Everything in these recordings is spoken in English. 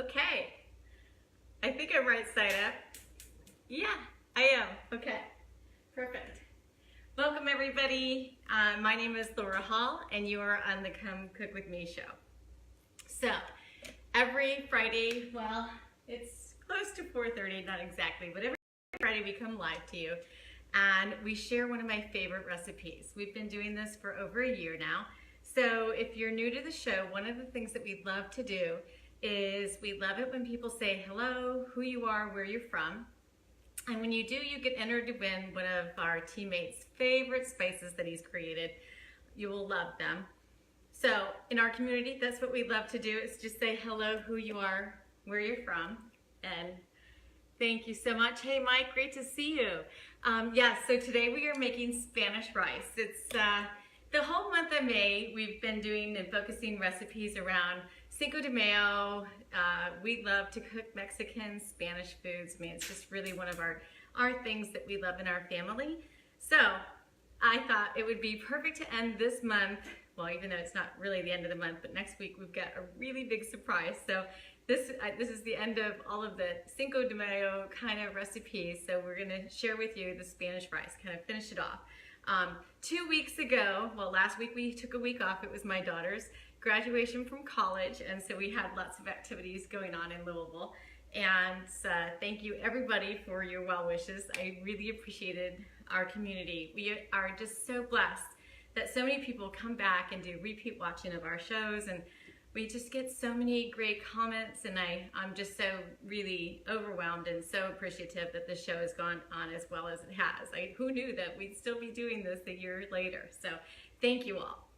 Okay, I think I'm right side up. Yeah, I am. Okay, perfect. Welcome everybody. My name is Laura Hall and you are on the Come Cook With Me show. So, every Friday, well, it's close to 4:30, not exactly, but every Friday we come live to you and we share one of my favorite recipes. We've been doing this for over a year now. So if you're new to the show, one of the things that we love to do is we love it when people say hello, who you are, where you're from. And when you do, you get entered to win one of our teammates' favorite spices that he's created. You will love them. So in our community, that's what we love to do, is just say hello, who you are, where you're from, and thank you so much. Hey Mike, great to see you. So today we are making Spanish rice. It's the whole month of May, we've been doing and focusing recipes around Cinco de Mayo. We love to cook Mexican, Spanish foods. I mean, it's just really one of our things that we love in our family. So I thought it would be perfect to end this month, well, even though it's not really the end of the month, but next week we've got a really big surprise. So this is the end of all of the Cinco de Mayo kind of recipes. So we're gonna share with you the Spanish rice, kind of finish it off. 2 weeks ago, well, last week we took a week off. It was my daughter's graduation from college, and so we had lots of activities going on in Louisville. And thank you everybody for your well wishes. I really appreciated our community. We are just so blessed that so many people come back and do repeat watching of our shows, and we just get so many great comments, and I'm just so really overwhelmed and so appreciative that this show has gone on as well as it has. Who knew that we'd still be doing this a year later? So thank you all.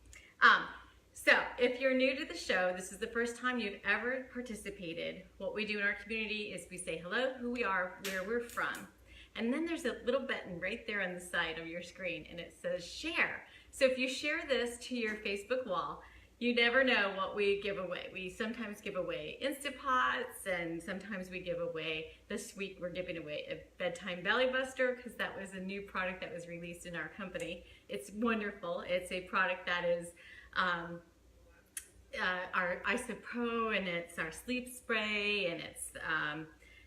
So if you're new to the show, this is the first time you've ever participated, what we do in our community is we say hello, who we are, where we're from. And then there's a little button right there on the side of your screen, and it says share. So if you share this to your Facebook wall, you never know what we give away. We sometimes give away Instapots, and sometimes we give away, this week we're giving away a bedtime belly buster, because that was a new product that was released in our company. It's wonderful. It's a product that is our Isopro, and it's our sleep spray, and it's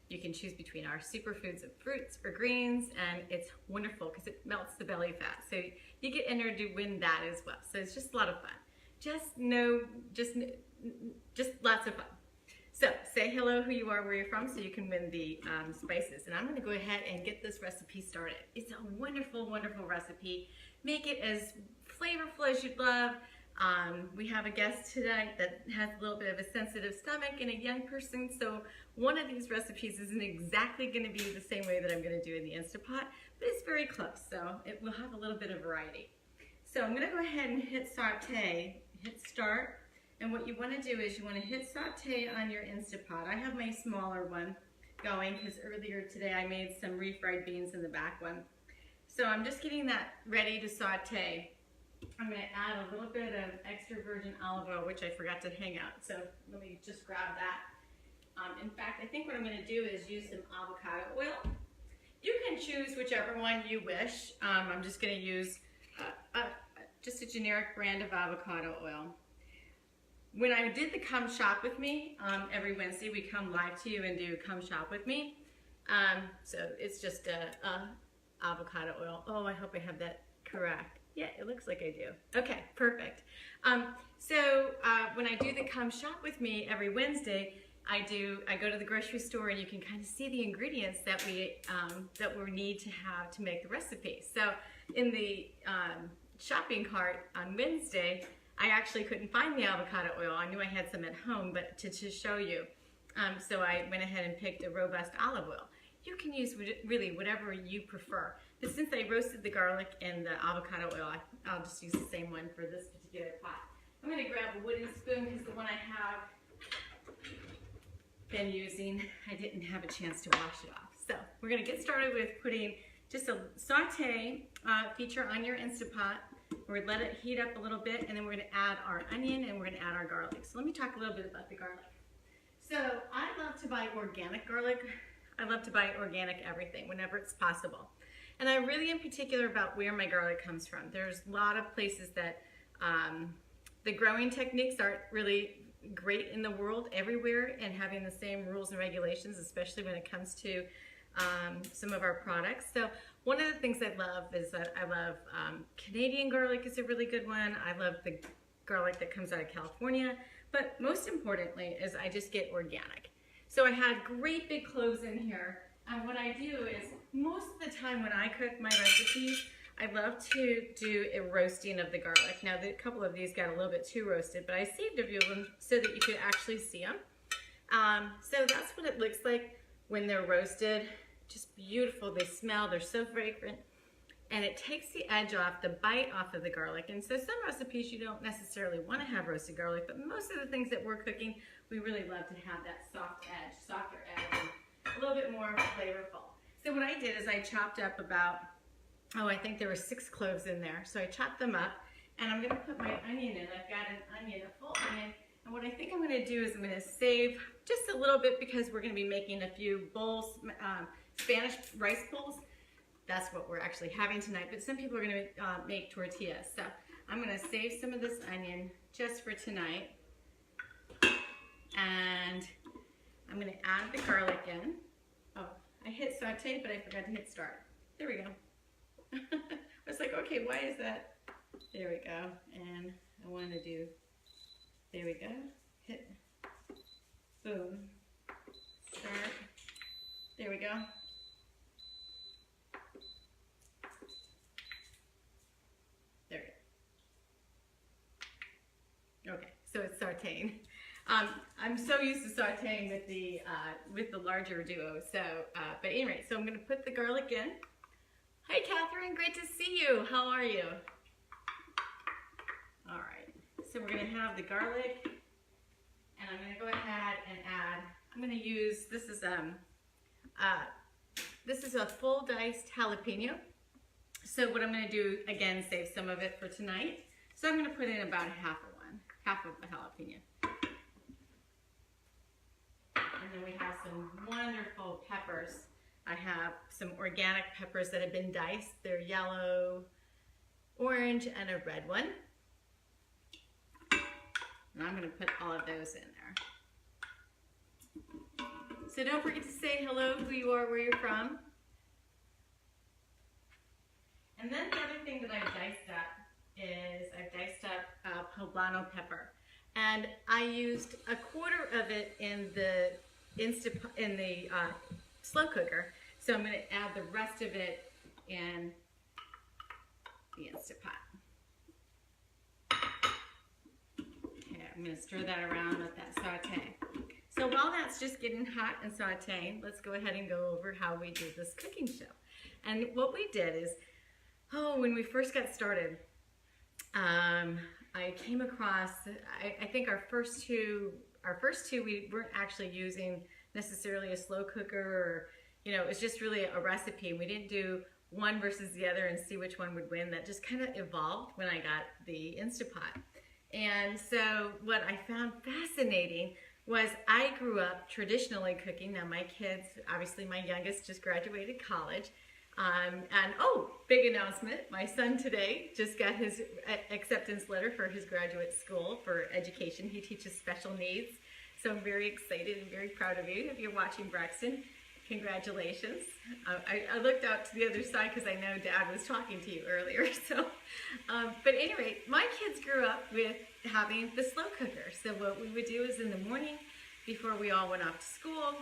you can choose between our superfoods of fruits or greens, and it's wonderful because it melts the belly fat. So you get entered to win that as well. So it's just a lot of fun. Just lots of fun. So say hello, who you are, where you're from, so you can win the spices. And I'm going to go ahead and get this recipe started. It's a wonderful, wonderful recipe. Make it as flavorful as you'd love. We have a guest tonight that has a little bit of a sensitive stomach and a young person, so one of these recipes isn't exactly going to be the same way that I'm going to do in the Instapot, but it's very close, so it will have a little bit of variety. So I'm going to go ahead and hit saute, hit start, and what you want to do is you want to hit saute on your Instapot. I have my smaller one going because earlier today I made some refried beans in the back one. So I'm just getting that ready to saute. I'm going to add a little bit of extra virgin olive oil, which I forgot to hang out. So let me just grab that. In fact, I think what I'm going to do is use some avocado oil. You can choose whichever one you wish. I'm just going to use just a generic brand of avocado oil. When I did the Come Shop With Me, every Wednesday we come live to you and do Come Shop With Me. So it's just avocado oil. Oh, I hope I have that correct. Yeah, it looks like I do. Okay, perfect. When I do the Come Shop With Me every Wednesday, I go to the grocery store, and you can kind of see the ingredients that we need to have to make the recipe. So in the shopping cart on Wednesday, I actually couldn't find the avocado oil. I knew I had some at home, but to show you. So I went ahead and picked a robust olive oil. You can use really whatever you prefer. But since I roasted the garlic and the avocado oil, I'll just use the same one for this particular pot. I'm going to grab a wooden spoon because the one I have been using, I didn't have a chance to wash it off. So we're going to get started with putting just a saute feature on your Instapot. We're going to let it heat up a little bit, and then we're going to add our onion, and we're going to add our garlic. So let me talk a little bit about the garlic. So I love to buy organic garlic. I love to buy organic everything whenever it's possible. And I really am particular about where my garlic comes from. There's a lot of places that the growing techniques aren't really great in the world everywhere and having the same rules and regulations, especially when it comes to some of our products. So one of the things I love is that I love Canadian garlic is a really good one. I love the garlic that comes out of California, but most importantly is I just get organic. So I had great big cloves in here, and what I do is most of the time when I cook my recipes, I love to do a roasting of the garlic. Now, a couple of these got a little bit too roasted, but I saved a few of them so that you could actually see them. So that's what it looks like when they're roasted. Just beautiful. They smell. They're so fragrant. And it takes the edge off, the bite off of the garlic. And so some recipes you don't necessarily want to have roasted garlic, but most of the things that we're cooking, we really love to have that softer edge, and a little bit more flavorful. So what I did is I chopped up about, I think there were 6 cloves in there. So I chopped them up, and I'm going to put my onion in. I've got an onion, a full onion. And what I think I'm going to do is I'm going to save just a little bit because we're going to be making a few bowls, Spanish rice bowls. That's what we're actually having tonight, but some people are going to make tortillas. So I'm going to save some of this onion just for tonight. And I'm going to add the garlic in. Oh, I hit saute, but I forgot to hit start. There we go. I was like, okay, why is that? There we go. And I want to do, there we go. Hit, boom, start. There we go. There we go. Okay, so it's sauteing. I'm so used to sauteing with the larger duo. So, but anyway, so I'm going to put the garlic in. Hi, Catherine. Great to see you. How are you? All right. So we're going to have the garlic, and I'm going to go ahead and add. I'm going to use this is a full diced jalapeno. So what I'm going to do again, save some of it for tonight. So I'm going to put in about half of the jalapeno. And then we have some wonderful peppers. I have some organic peppers that have been diced. They're yellow, orange, and a red one. And I'm going to put all of those in there. So don't forget to say hello, who you are, where you're from. And then the other thing that I've diced up is I've diced up Pablano pepper. And I used 1/4 of it in the slow cooker. So I'm going to add the rest of it in the Instant Pot. Okay, I'm going to stir that around, let that saute. So while that's just getting hot and sauteing, let's go ahead and go over how we do this cooking show. And what we did is, when we first got started, I came across, I think our first two we weren't actually using necessarily a slow cooker, or, it was just really a recipe. We didn't do one versus the other and see which one would win. That just kind of evolved when I got the Instant Pot. And so what I found fascinating was I grew up traditionally cooking. Now my kids, obviously my youngest just graduated college. And big announcement, my son today just got his acceptance letter for his graduate school for education. He teaches special needs. So I'm very excited and very proud of you. If you're watching, Braxton, congratulations. I looked out to the other side because I know Dad was talking to you earlier. So, but anyway, my kids grew up with having the slow cooker. So what we would do is in the morning, before we all went off to school,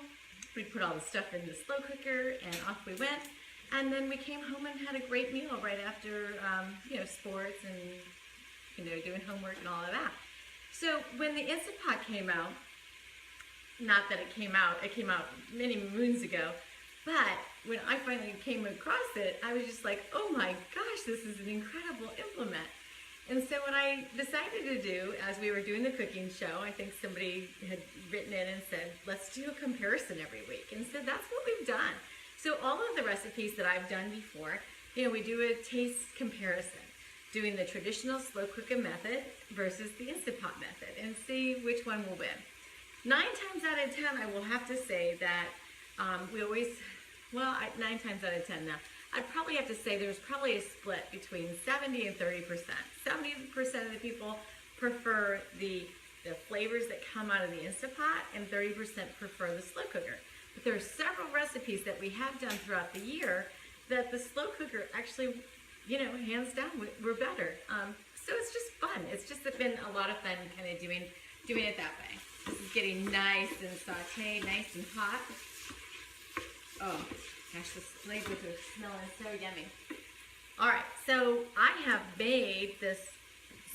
we'd put all the stuff in the slow cooker and off we went. And then we came home and had a great meal right after, sports and, doing homework and all of that. So when the Instant Pot came out, not that it came out many moons ago, but when I finally came across it, I was just like, oh my gosh, this is an incredible implement. And so what I decided to do as we were doing the cooking show, I think somebody had written in and said, let's do a comparison every week. And so that's what we've done. So all of the recipes that I've done before, we do a taste comparison, doing the traditional slow cooker method versus the Instant Pot method, and see which one will win. 9 times out of 10, I will have to say that 9 times out of 10 now, I'd probably have to say there's probably a split between 70 and 30%. 70% of the people prefer the the flavors that come out of the Instant Pot, and 30% prefer the slow cooker. But there are several recipes that we have done throughout the year that the slow cooker actually, you know, hands down, we're better. So it's just fun. It's just been a lot of fun kind of doing it that way. This is getting nice and sauteed, nice and hot. Oh, gosh, this flavors are smelling so yummy. All right, so I have made this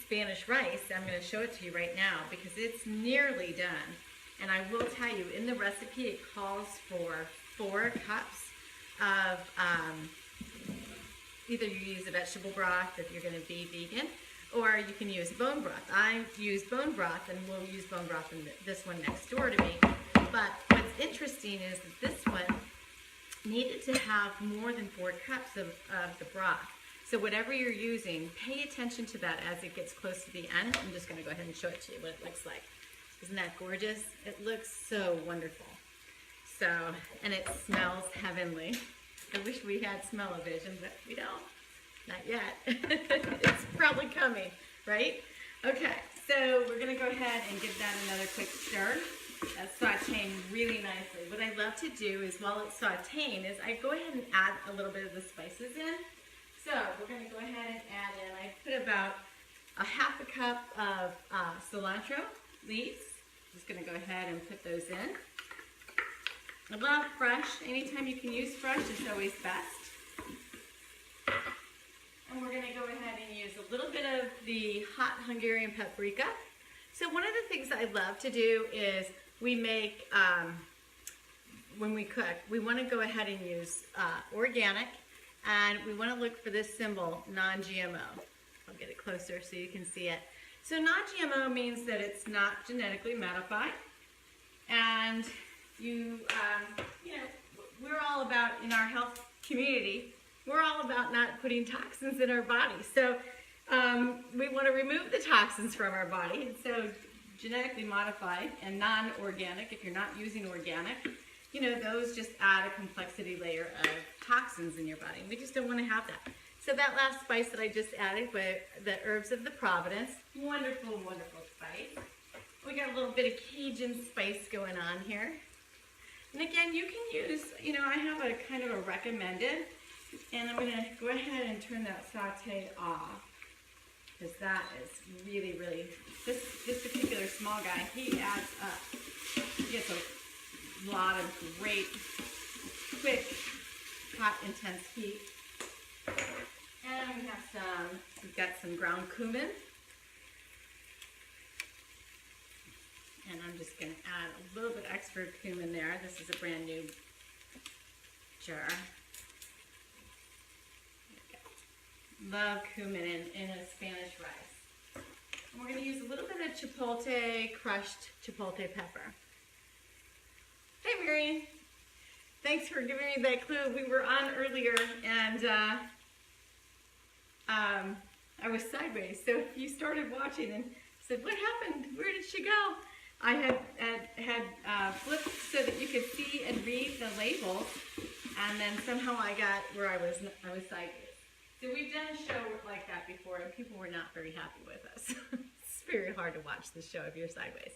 Spanish rice. I'm going to show it to you right now because it's nearly done. And I will tell you, in the recipe, it calls for 4 cups of either you use a vegetable broth if you're going to be vegan, or you can use bone broth. I use bone broth, and we'll use bone broth in this one next door to me. But what's interesting is that this one needed to have more than 4 cups of the broth. So whatever you're using, pay attention to that as it gets close to the end. I'm just going to go ahead and show it to you what it looks like. Isn't that gorgeous? It looks so wonderful. So, and it smells heavenly. I wish we had smell-o-vision, but we don't. Not yet. It's probably coming, right? Okay, so we're going to go ahead and give that another quick stir. That's sauteing really nicely. What I love to do is while it's sauteing is I go ahead and add a little bit of the spices in. So we're going to go ahead and add in, I put about a half a cup of cilantro leaves. Just going to go ahead and put those in. I love fresh. Anytime you can use fresh, it's always best. And we're going to go ahead and use a little bit of the hot Hungarian paprika. So one of the things I love to do is we make, when we cook, we want to go ahead and use organic, and we want to look for this symbol, non-GMO. I'll get it closer so you can see it. So non-GMO means that it's not genetically modified, and you know, we're all about, in our health community, we're all about not putting toxins in our body. So we want to remove the toxins from our body. And so genetically modified and non-organic, if you're not using organic, you know, those just add a complexity layer of toxins in your body. We just don't want to have that. So that last spice that I just added with the herbs of the Provence, wonderful, wonderful spice. We got a little bit of Cajun spice going on here. And again, you can use, you know, I have a kind of a recommended, and I'm going to go ahead and turn that saute off, because that is really, really, this particular small guy, he adds up. He gets a lot of great, quick, hot, intense heat. And we have we've got some ground cumin. And I'm just going to add a little bit extra cumin there. This is a brand new jar. Love cumin in a Spanish rice. And we're going to use a little bit of chipotle, crushed chipotle pepper. Hey Marion, thanks for giving me that clue. We were on earlier, and I was sideways. So if you started watching and said, "What happened? Where did she go?" I had flipped so that you could see and read the labels, and then somehow I got where I was sideways. So we've done a show like that before, and people were not very happy with us. It's very hard to watch the show if you're sideways.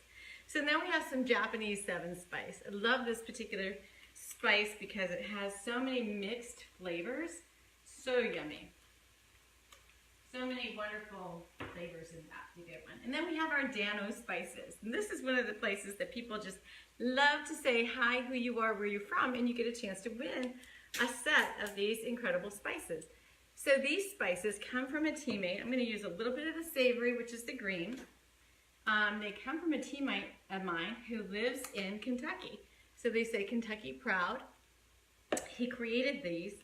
So now we have some Japanese 7 spice. I love this particular spice because it has so many mixed flavors. So yummy. So many wonderful flavors in that particular one. And then we have our Dano spices. And this is one of the places that people just love to say hi, who you are, where you're from, and you get a chance to win a set of these incredible spices. So these spices come from a teammate. I'm going to use a little bit of the savory, which is the green. They come from a teammate of mine who lives in Kentucky. So they say Kentucky proud. He created these.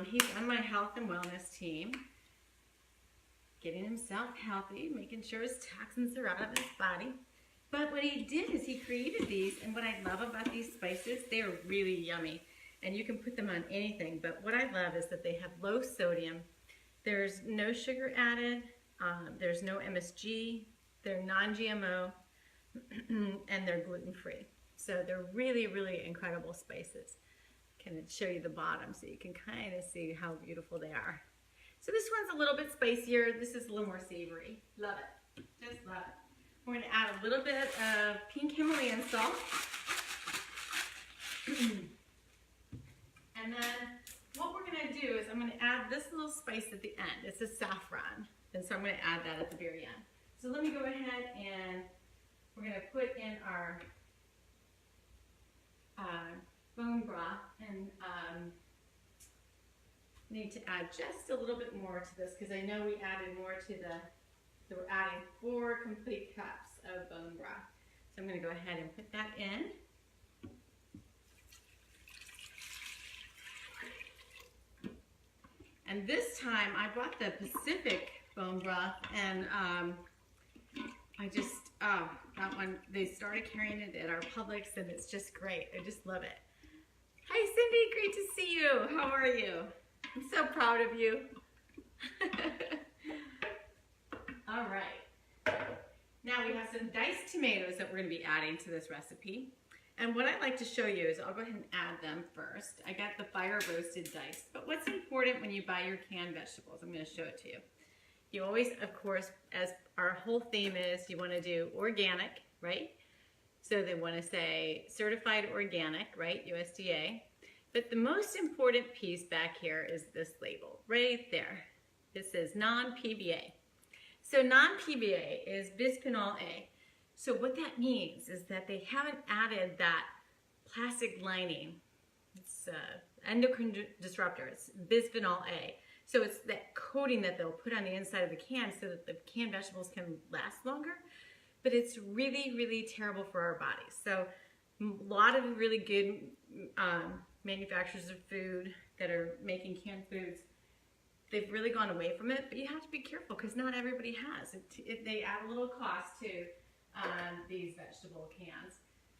He's on my health and wellness team, getting himself healthy, making sure his toxins are out of his body. But what he did is he created these, and what I love about these spices, they are really yummy. And you can put them on anything, but what I love is that they have low sodium. There's no sugar added, there's no MSG, they're non-GMO, and they're gluten-free. So they're really, really incredible spices. Can show you the bottom so you can kind of see how beautiful they are. So this one's a little bit spicier. This is a little more savory. Love it. Just love it. We're going to add a little bit of pink Himalayan salt. And then what we're going to do is I'm going to add this little spice at the end. It's a saffron. And so I'm going to add that at the very end. So let me go ahead and we're going to put in our bone broth, and need to add just a little bit more to this because I know we added more to so we're adding 4 complete cups of bone broth. So I'm going to go ahead and put that in. And this time I bought the Pacific bone broth, and I just, that one, they started carrying it at our Publix, and it's just great. I just love it. Hi Cindy, great to see you. How are you? I'm so proud of you. All right. Now we have some diced tomatoes that we're going to be adding to this recipe. And what I'd like to show you is I'll go ahead and add them first. I got the fire roasted diced. But what's important when you buy your canned vegetables, I'm going to show it to you. You always, of course, as our whole theme is, you want to do organic, right? So they want to say certified organic, right? USDA. But the most important piece back here is this label right there. It says non-PBA. So non-PBA is bisphenol A. So what that means is that they haven't added that plastic lining. It's endocrine disruptor. It's bisphenol A. So it's that coating that they'll put on the inside of the can so that the canned vegetables can last longer. But it's really, really terrible for our bodies. So a lot of really good manufacturers of food that are making canned foods, they've really gone away from it. But you have to be careful because not everybody has. They add a little cost to these vegetable cans.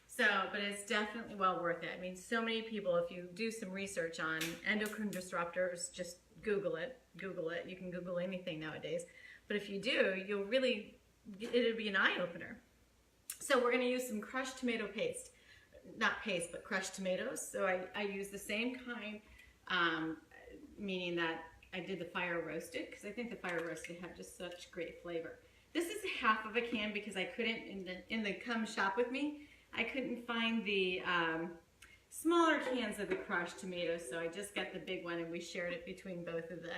So, but it's definitely well worth it. I mean, so many people, if you do some research on endocrine disruptors, just Google it. Google it. You can Google anything nowadays. But if you do, you'll really, it'll be an eye-opener. So we're going to use some crushed tomato paste. Not paste, but crushed tomatoes. So I use the same kind, meaning that I did the fire roasted, because I think the fire roasted have just such great flavor. This is half of a can because I couldn't, in the come shop with me, I couldn't find the smaller cans of the crushed tomatoes, so I just got the big one, and we shared it between both of the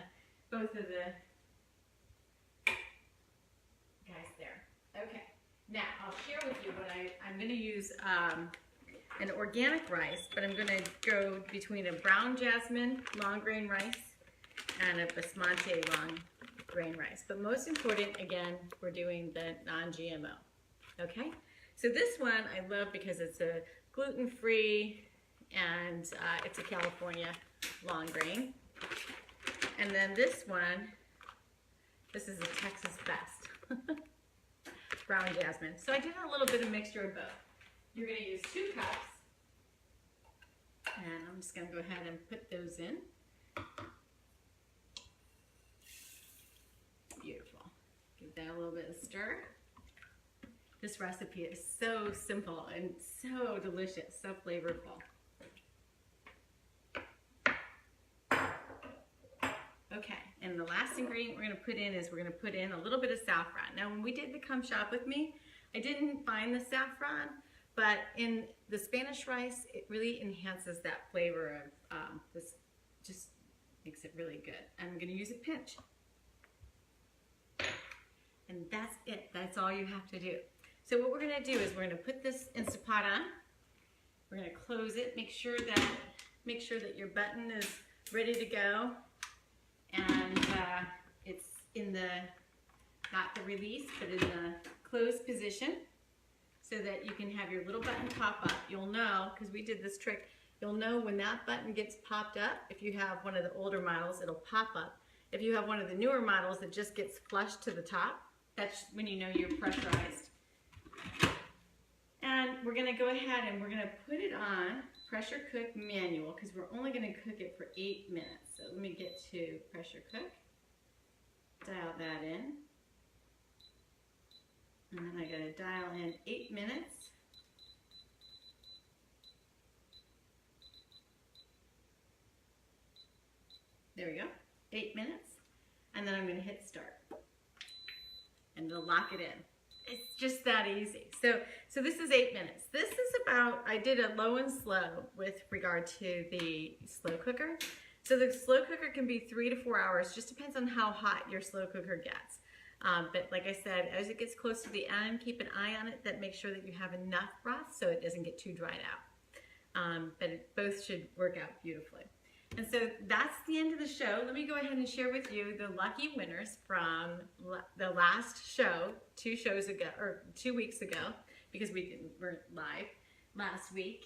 guys there. Okay, now I'll share with you what I'm going to use an organic rice, but I'm going to go between a brown jasmine long grain rice and a basmati long grain rice. But most important, again, we're doing the non-GMO. Okay? So this one I love because it's a gluten-free and it's a California long grain. And then this one, this is a Texas Best. Brown jasmine. So I did a little bit of mixture of both. You're going to use 2 cups. And I'm just going to go ahead and put those in. Beautiful. Give that a little bit of stir. This recipe is so simple and so delicious, so flavorful. Okay, and the last ingredient we're going to put in is we're going to put in a little bit of saffron. Now when we did the Come Shop With Me, I didn't find the saffron, but in the Spanish rice, it really enhances that flavor of this, just makes it really good. I'm going to use a pinch. And that's it. That's all you have to do. So what we're going to do is we're going to put this Instapot on. We're going to close it. Make sure that your button is ready to go, and it's in the, not the release, but in the closed position, so that you can have your little button pop up. You'll know, because we did this trick, you'll know when that button gets popped up. If you have one of the older models, it'll pop up. If you have one of the newer models, it just gets flushed to the top. That's when you know you're pressurized. And we're going to go ahead and we're going to put it on pressure cook manual because we're only going to cook it for 8 minutes. So let me get to pressure cook. Dial that in. And then I got to dial in 8 minutes. There we go. 8 minutes. And then I'm going to hit start. And it'll lock it in. It's just that easy. So this is 8 minutes. This is about, I did a low and slow with regard to the slow cooker. So the slow cooker can be 3 to 4 hours, just depends on how hot your slow cooker gets. But like I said, as it gets close to the end, keep an eye on it, that make sure that you have enough broth so it doesn't get too dried out. But both should work out beautifully. And so that's the end of the show. Let me go ahead and share with you the lucky winners from the last show, 2 shows ago, or 2 weeks ago, because we weren't live last week.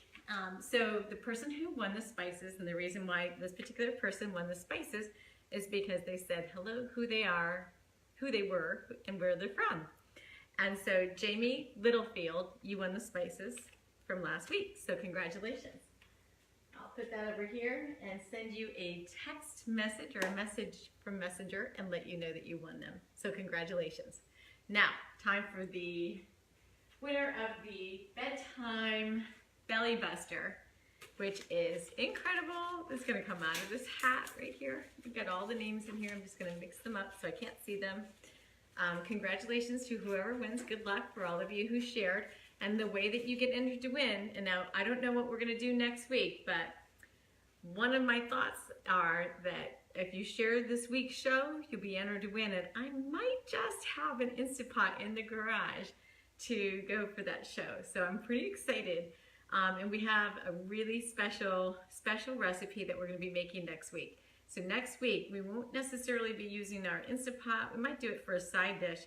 So the person who won the spices, and the reason why this particular person won the spices is because they said hello, who they are, who they were, and where they're from. And so Jamie Littlefield, you won the spices from last week, so congratulations. I'll put that over here and send you a text message or a message from Messenger and let you know that you won them. So congratulations. Now, time for the winner of the Bedtime Belly Buster, which is incredible. It's gonna come out of this hat right here. We've got all the names in here. I'm just gonna mix them up so I can't see them. Congratulations to whoever wins. Good luck for all of you who shared. And the way that you get entered to win, and now I don't know what we're gonna do next week, but one of my thoughts are that if you share this week's show, you'll be entered to win, and I might just have an Instant Pot in the garage to go for that show. So I'm pretty excited. And we have a really special recipe that we're gonna be making next week. So next week, we won't necessarily be using our Instant Pot. We might do it for a side dish,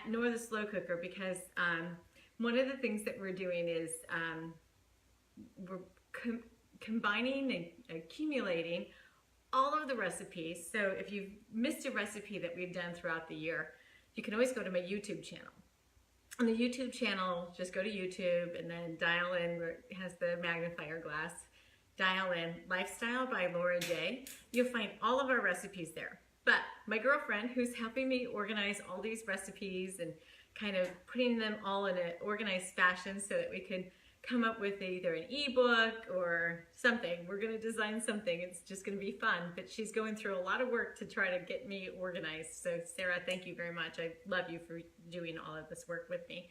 nor the slow cooker, because one of the things that we're doing is we're combining and accumulating all of the recipes. So if you've missed a recipe that we've done throughout the year, you can always go to my YouTube channel. On the YouTube channel, just go to YouTube and then dial in where it has the magnifier glass. Dial in Lifestyle by Laura J. You'll find all of our recipes there. But my girlfriend, who's helping me organize all these recipes and kind of putting them all in an organized fashion so that we could come up with either an ebook or something. We're gonna design something. It's just gonna be fun, but she's going through a lot of work to try to get me organized. So Sarah, thank you very much. I love you for doing all of this work with me.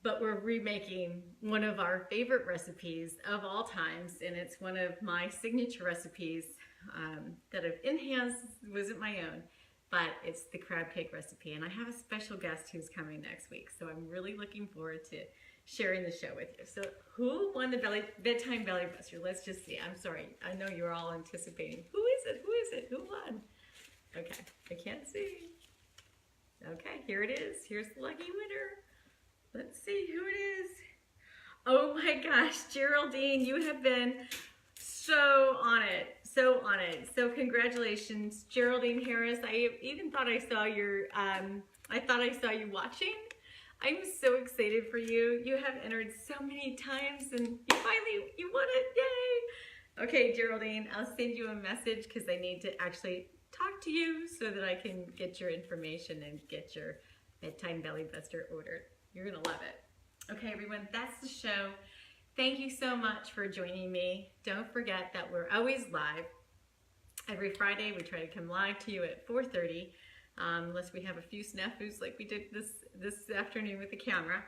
But we're remaking one of our favorite recipes of all times, and it's one of my signature recipes that I've enhanced, wasn't my own. But it's the crab cake recipe, and I have a special guest who's coming next week, so I'm really looking forward to sharing the show with you. So who won the Bedtime Belly Buster? Let's just see. I'm sorry. I know you're all anticipating. Who is it? Who is it? Who won? Okay, I can't see. Okay, here it is. Here's the lucky winner. Let's see who it is. Oh my gosh, Geraldine, you have been so on it. So on it. So congratulations, Geraldine Harris. I even thought I saw your, I thought I saw you watching. I'm so excited for you. You have entered so many times and you won it, yay. Okay, Geraldine, I'll send you a message because I need to actually talk to you so that I can get your information and get your Bedtime Belly Buster ordered. You're gonna love it. Okay, everyone, that's the show. Thank you so much for joining me. Don't forget that we're always live. Every Friday, we try to come live to you at 4:30, unless we have a few snafus like we did this afternoon with the camera.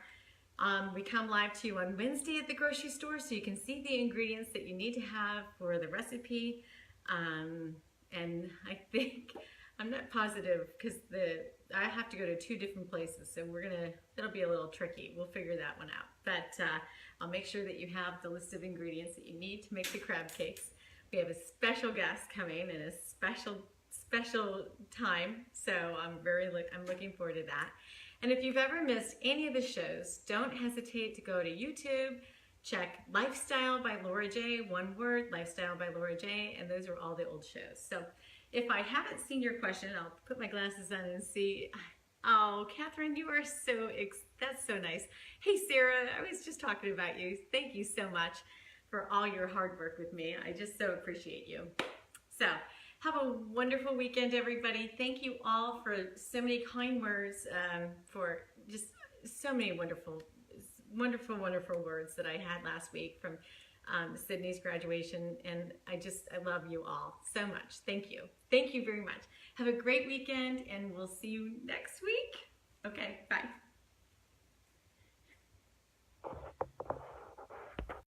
We come live to you on Wednesday at the grocery store so you can see the ingredients that you need to have for the recipe. And I think, I'm not positive because I have to go to 2 different places, so it'll be a little tricky. We'll figure that one out. But I'll make sure that you have the list of ingredients that you need to make the crab cakes. We have a special guest coming and a special time, so I'm looking forward to that. And if you've ever missed any of the shows, don't hesitate to go to YouTube, check Lifestyle by Laura J, one word, Lifestyle by Laura J, and those are all the old shows. So if I haven't seen your question, I'll put my glasses on and see. Oh, Catherine, you are that's so nice. Hey, Sarah, I was just talking about you. Thank you so much for all your hard work with me. I just so appreciate you. So have a wonderful weekend, everybody. Thank you all for so many kind words, for just so many wonderful words that I had last week from Sydney's graduation, and I love you all so much. Thank you. Thank you very much. Have a great weekend, and we'll see you next week. Okay, bye.